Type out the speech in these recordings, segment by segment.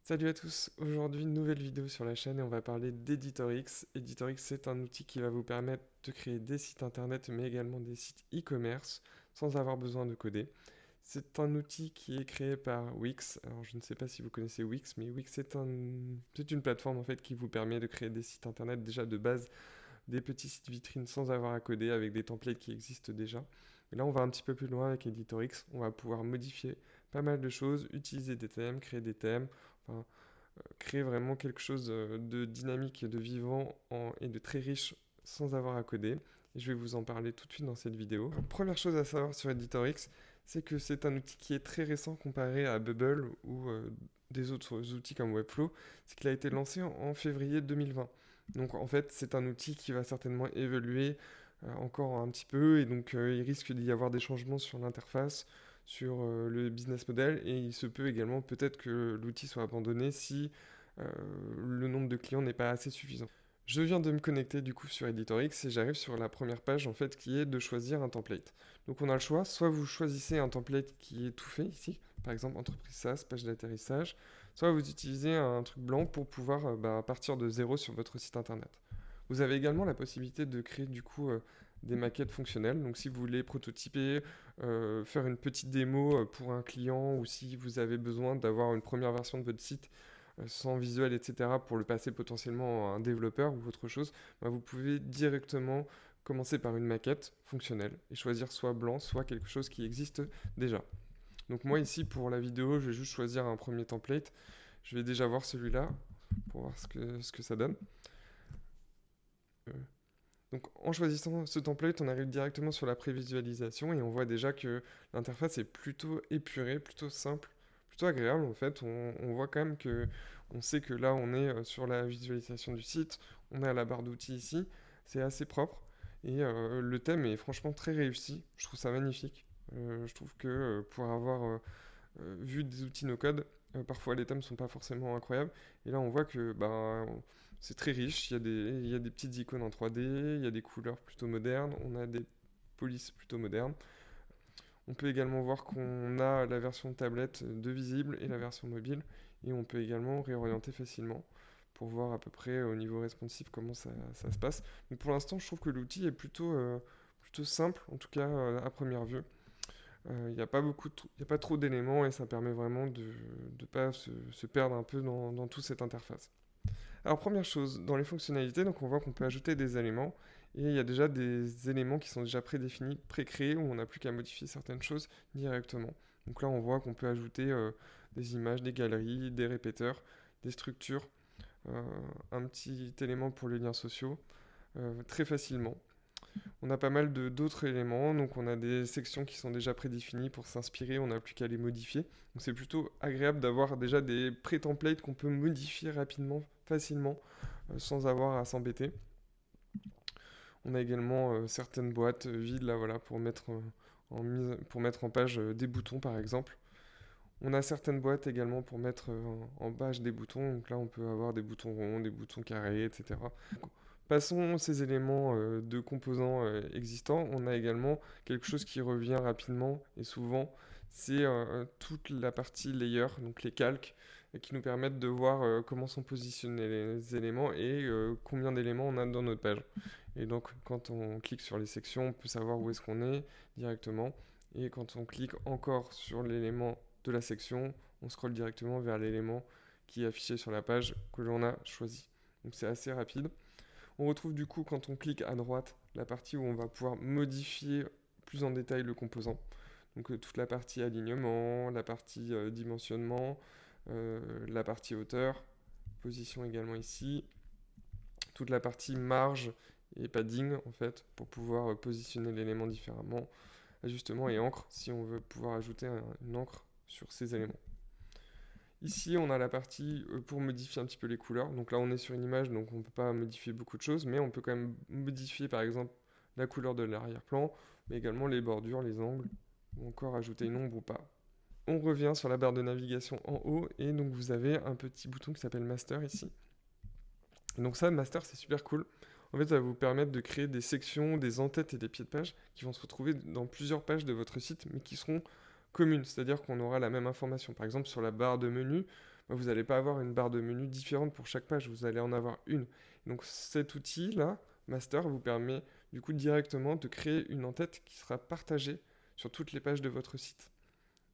Salut à tous, aujourd'hui une nouvelle vidéo sur la chaîne et on va parler d'EditorX. EditorX c'est un outil qui va vous permettre de créer des sites internet mais également des sites e-commerce sans avoir besoin de coder. C'est un outil qui est créé par Wix. Alors je ne sais pas si vous connaissez Wix, mais Wix c'est une plateforme en fait qui vous permet de créer des sites internet déjà de base, des petits sites vitrines sans avoir à coder avec des templates qui existent déjà. Et là on va un petit peu plus loin avec EditorX, on va pouvoir modifier pas mal de choses, utiliser des thèmes, créer des thèmes, enfin, créer vraiment quelque chose de dynamique, de vivant et de très riche sans avoir à coder. Et je vais vous en parler tout de suite dans cette vidéo. Première chose à savoir sur EditorX, c'est que c'est un outil qui est très récent comparé à Bubble ou des autres outils comme Webflow. C'est qu'il a été lancé en février 2020. Donc en fait, c'est un outil qui va certainement évoluer encore un petit peu et donc il risque d'y avoir des changements sur l'interface, sur le business model et il se peut également peut-être que l'outil soit abandonné si le nombre de clients n'est pas assez suffisant. Je viens de me connecter du coup sur EditorX et j'arrive sur la première page en fait qui est de choisir un template. Donc on a le choix, soit vous choisissez un template qui est tout fait ici, par exemple entreprise SaaS, page d'atterrissage, soit vous utilisez un truc blanc pour pouvoir partir de zéro sur votre site internet. Vous avez également la possibilité de créer du coup des maquettes fonctionnelles. Donc si vous voulez prototyper, faire une petite démo pour un client ou si vous avez besoin d'avoir une première version de votre site sans visuel, etc., pour le passer potentiellement à un développeur ou autre chose, vous pouvez directement commencer par une maquette fonctionnelle et choisir soit blanc, soit quelque chose qui existe déjà. Donc moi ici pour la vidéo, je vais juste choisir un premier template. Je vais déjà voir celui-là pour voir ce que ça donne. Donc en choisissant ce template, on arrive directement sur la prévisualisation et on voit déjà que l'interface est plutôt épurée, plutôt simple, plutôt agréable en fait. On voit quand même que on sait que là on est sur la visualisation du site, on a la barre d'outils ici, c'est assez propre et le thème est franchement très réussi. Je trouve ça magnifique. Je trouve que pour avoir vu des outils no-code, parfois les thèmes sont pas forcément incroyables. Et là on voit que c'est très riche, il y a des petites icônes en 3D, il y a des couleurs plutôt modernes, on a des polices plutôt modernes. On peut également voir qu'on a la version tablette de visible et la version mobile. Et on peut également réorienter facilement pour voir à peu près au niveau responsive comment ça se passe. Donc pour l'instant, je trouve que l'outil est plutôt simple, en tout cas à première vue. Il n'y a pas y a pas trop d'éléments et ça permet vraiment de ne pas se perdre un peu dans toute cette interface. Alors première chose, dans les fonctionnalités, donc on voit qu'on peut ajouter des éléments et il y a déjà des éléments qui sont déjà prédéfinis, pré-créés où on n'a plus qu'à modifier certaines choses directement. Donc là on voit qu'on peut ajouter des images, des galeries, des répéteurs, des structures, euh, un petit élément pour les liens sociaux très facilement. On a pas mal d'autres éléments, donc on a des sections qui sont déjà prédéfinies pour s'inspirer, on n'a plus qu'à les modifier. Donc c'est plutôt agréable d'avoir déjà des pré-templates qu'on peut modifier rapidement, facilement, sans avoir à s'embêter. On a également certaines boîtes vides là, voilà, pour mettre en page des boutons par exemple. On a certaines boîtes également pour mettre en page des boutons, donc là on peut avoir des boutons ronds, des boutons carrés, etc. Passons ces éléments de composants existants. On a également quelque chose qui revient rapidement et souvent, c'est toute la partie layer, donc les calques, qui nous permettent de voir comment sont positionnés les éléments et combien d'éléments on a dans notre page. Et donc, quand on clique sur les sections, on peut savoir où est-ce qu'on est directement. Et quand on clique encore sur l'élément de la section, on scrolle directement vers l'élément qui est affiché sur la page que l'on a choisi. Donc c'est assez rapide. On retrouve du coup quand on clique à droite la partie où on va pouvoir modifier plus en détail le composant. Donc toute la partie alignement, la partie dimensionnement, la partie hauteur, position également ici, toute la partie marge et padding en fait pour pouvoir positionner l'élément différemment, ajustement et encre si on veut pouvoir ajouter une encre sur ces éléments. Ici, on a la partie pour modifier un petit peu les couleurs. Donc là, on est sur une image, donc on ne peut pas modifier beaucoup de choses, mais on peut quand même modifier par exemple la couleur de l'arrière-plan, mais également les bordures, les angles, ou encore ajouter une ombre ou pas. On revient sur la barre de navigation en haut, et donc vous avez un petit bouton qui s'appelle Master ici. Et donc ça, Master, c'est super cool. En fait, ça va vous permettre de créer des sections, des en-têtes et des pieds de page qui vont se retrouver dans plusieurs pages de votre site, mais qui seront communes, c'est-à-dire qu'on aura la même information. Par exemple, sur la barre de menu, vous n'allez pas avoir une barre de menu différente pour chaque page, vous allez en avoir une. Donc cet outil-là, Master, vous permet du coup directement de créer une en-tête qui sera partagée sur toutes les pages de votre site.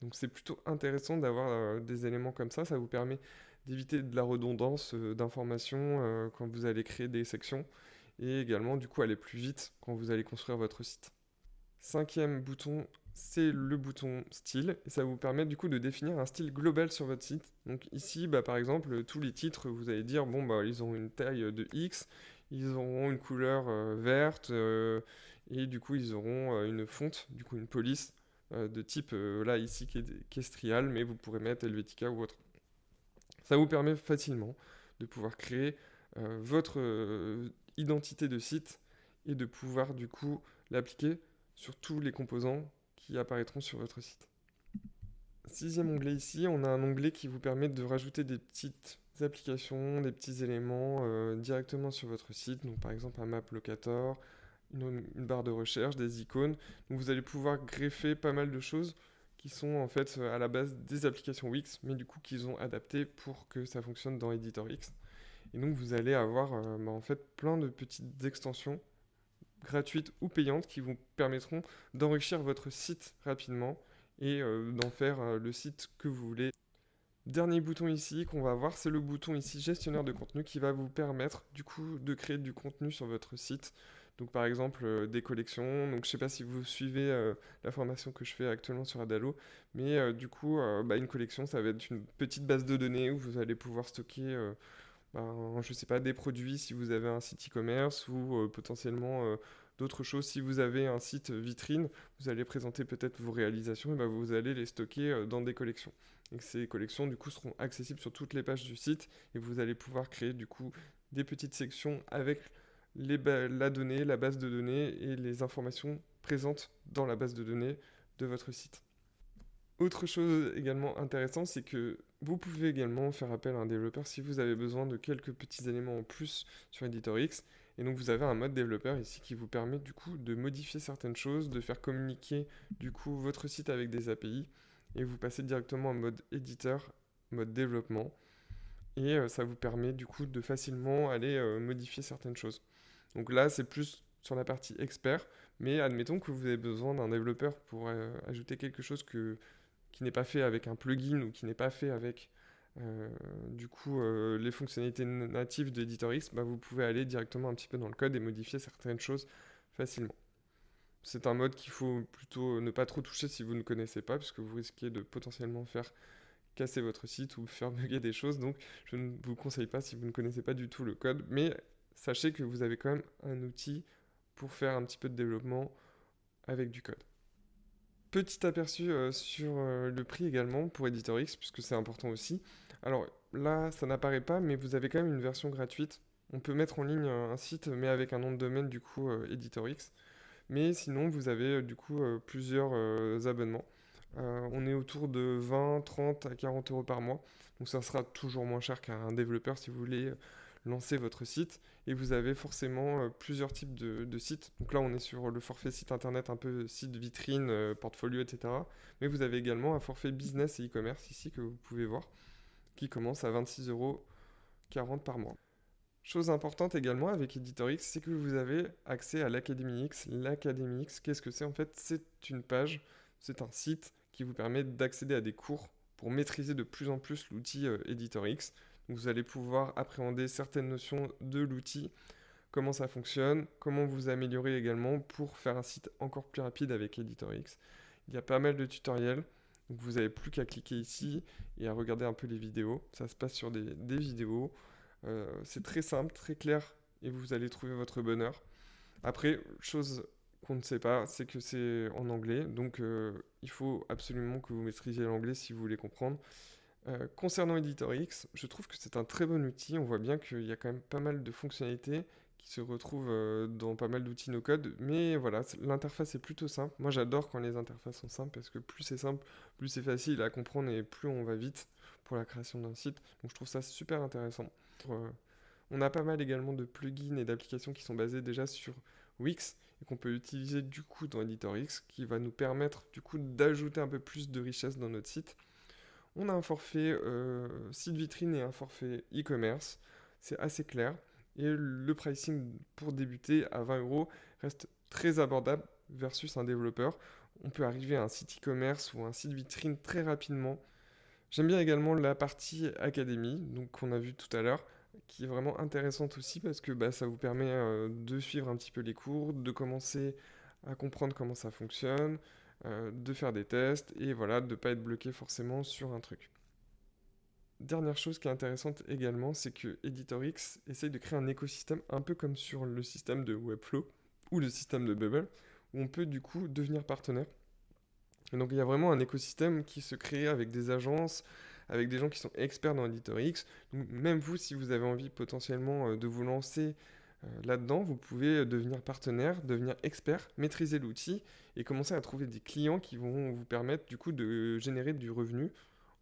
Donc c'est plutôt intéressant d'avoir des éléments comme ça vous permet d'éviter de la redondance d'informations quand vous allez créer des sections et également du coup aller plus vite quand vous allez construire votre site. Cinquième bouton, c'est le bouton style et ça vous permet du coup de définir un style global sur votre site. Donc ici, par exemple, tous les titres, vous allez dire, bon, ils ont une taille de X, ils auront une couleur verte et du coup, ils auront une fonte, du coup, une police de type, là, ici, qui est Strial, mais vous pourrez mettre Helvetica ou autre. Ça vous permet facilement de pouvoir créer votre identité de site et de pouvoir, du coup, l'appliquer sur tous les composants qui apparaîtront sur votre site. Sixième onglet ici, on a un onglet qui vous permet de rajouter des petites applications, des petits éléments directement sur votre site. Donc par exemple un map locator, une barre de recherche, des icônes. Donc vous allez pouvoir greffer pas mal de choses qui sont en fait à la base des applications Wix, mais du coup qu'ils ont adapté pour que ça fonctionne dans Editor X. Et donc vous allez avoir en fait plein de petites extensions gratuites ou payantes qui vous permettront d'enrichir votre site rapidement et d'en faire le site que vous voulez. Dernier bouton ici qu'on va voir, c'est le bouton ici gestionnaire de contenu qui va vous permettre du coup de créer du contenu sur votre site. Donc par exemple des collections. Donc je sais pas si vous suivez la formation que je fais actuellement sur Adalo, mais du coup une collection ça va être une petite base de données où vous allez pouvoir stocker je sais pas, des produits si vous avez un site e-commerce ou potentiellement d'autres choses. Si vous avez un site vitrine, vous allez présenter peut-être vos réalisations et vous allez les stocker dans des collections. Et ces collections du coup seront accessibles sur toutes les pages du site et vous allez pouvoir créer du coup des petites sections avec la donnée, la base de données et les informations présentes dans la base de données de votre site. Autre chose également intéressante, c'est que vous pouvez également faire appel à un développeur si vous avez besoin de quelques petits éléments en plus sur Editor X. Et donc vous avez un mode développeur ici qui vous permet du coup de modifier certaines choses, de faire communiquer du coup votre site avec des API et vous passez directement en mode éditeur, mode développement. Et ça vous permet du coup de facilement aller modifier certaines choses. Donc là c'est plus sur la partie expert, mais admettons que vous avez besoin d'un développeur pour ajouter quelque chose qui n'est pas fait avec un plugin ou qui n'est pas fait avec les fonctionnalités natives d'EditorX, vous pouvez aller directement un petit peu dans le code et modifier certaines choses facilement. C'est un mode qu'il faut plutôt ne pas trop toucher si vous ne connaissez pas, puisque vous risquez de potentiellement faire casser votre site ou faire bugger des choses. Donc je ne vous conseille pas si vous ne connaissez pas du tout le code, mais sachez que vous avez quand même un outil pour faire un petit peu de développement avec du code. Petit aperçu sur le prix également pour Editor X, puisque c'est important aussi. Alors là, ça n'apparaît pas, mais vous avez quand même une version gratuite. On peut mettre en ligne un site, mais avec un nom de domaine du coup Editor X. Mais sinon, vous avez du coup plusieurs abonnements. On est autour de 20, 30 à 40 euros par mois. Donc ça sera toujours moins cher qu'un développeur si vous voulez lancer votre site. Et vous avez forcément plusieurs types de sites. Donc là, on est sur le forfait site internet, un peu site vitrine, portfolio, etc. Mais vous avez également un forfait business et e-commerce ici que vous pouvez voir, qui commence à 26,40 euros par mois. Chose importante également avec Editor X, c'est que vous avez accès à l'Académie X. L'Académie X, qu'est-ce que c'est en fait? C'est une page, c'est un site qui vous permet d'accéder à des cours pour maîtriser de plus en plus l'outil Editor X. Donc vous allez pouvoir appréhender certaines notions de l'outil, comment ça fonctionne, comment vous améliorer également pour faire un site encore plus rapide avec Editor X. Il y a pas mal de tutoriels, donc vous n'avez plus qu'à cliquer ici et à regarder un peu les vidéos. Ça se passe sur des vidéos. C'est très simple, très clair et vous allez trouver votre bonheur. Après, chose qu'on ne sait pas, c'est que c'est en anglais, donc il faut absolument que vous maîtrisiez l'anglais si vous voulez comprendre. Concernant Editor X, je trouve que c'est un très bon outil. On voit bien qu'il y a quand même pas mal de fonctionnalités qui se retrouvent dans pas mal d'outils no-code, mais voilà, l'interface est plutôt simple. Moi j'adore quand les interfaces sont simples parce que plus c'est simple, plus c'est facile à comprendre et plus on va vite pour la création d'un site. Donc je trouve ça super intéressant. On a pas mal également de plugins et d'applications qui sont basées déjà sur Wix et qu'on peut utiliser du coup dans Editor X qui va nous permettre du coup d'ajouter un peu plus de richesse dans notre site. On a un forfait site vitrine et un forfait e-commerce. C'est assez clair. Et le pricing pour débuter à 20 euros reste très abordable versus un développeur. On peut arriver à un site e-commerce ou un site vitrine très rapidement. J'aime bien également la partie académie, donc qu'on a vu tout à l'heure, qui est vraiment intéressante aussi parce que bah, ça vous permet de suivre un petit peu les cours, de commencer à comprendre comment ça fonctionne, de faire des tests et voilà, de ne pas être bloqué forcément sur un truc. Dernière chose qui est intéressante également, c'est que EditorX essaye de créer un écosystème un peu comme sur le système de Webflow ou le système de Bubble, où on peut du coup devenir partenaire. Et donc il y a vraiment un écosystème qui se crée avec des agences, avec des gens qui sont experts dans EditorX. Donc même vous, si vous avez envie potentiellement de vous lancer là-dedans, vous pouvez devenir partenaire, devenir expert, maîtriser l'outil et commencer à trouver des clients qui vont vous permettre du coup de générer du revenu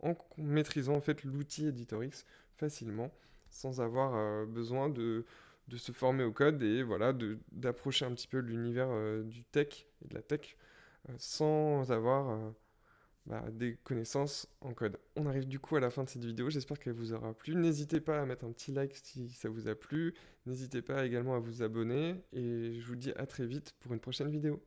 en maîtrisant en fait l'outil EditorX facilement, sans avoir besoin de se former au code et voilà, d'approcher un petit peu l'univers du tech et de la tech sans avoir des connaissances en code. On arrive du coup à la fin de cette vidéo, j'espère qu'elle vous aura plu. N'hésitez pas à mettre un petit like si ça vous a plu, n'hésitez pas également à vous abonner et je vous dis à très vite pour une prochaine vidéo.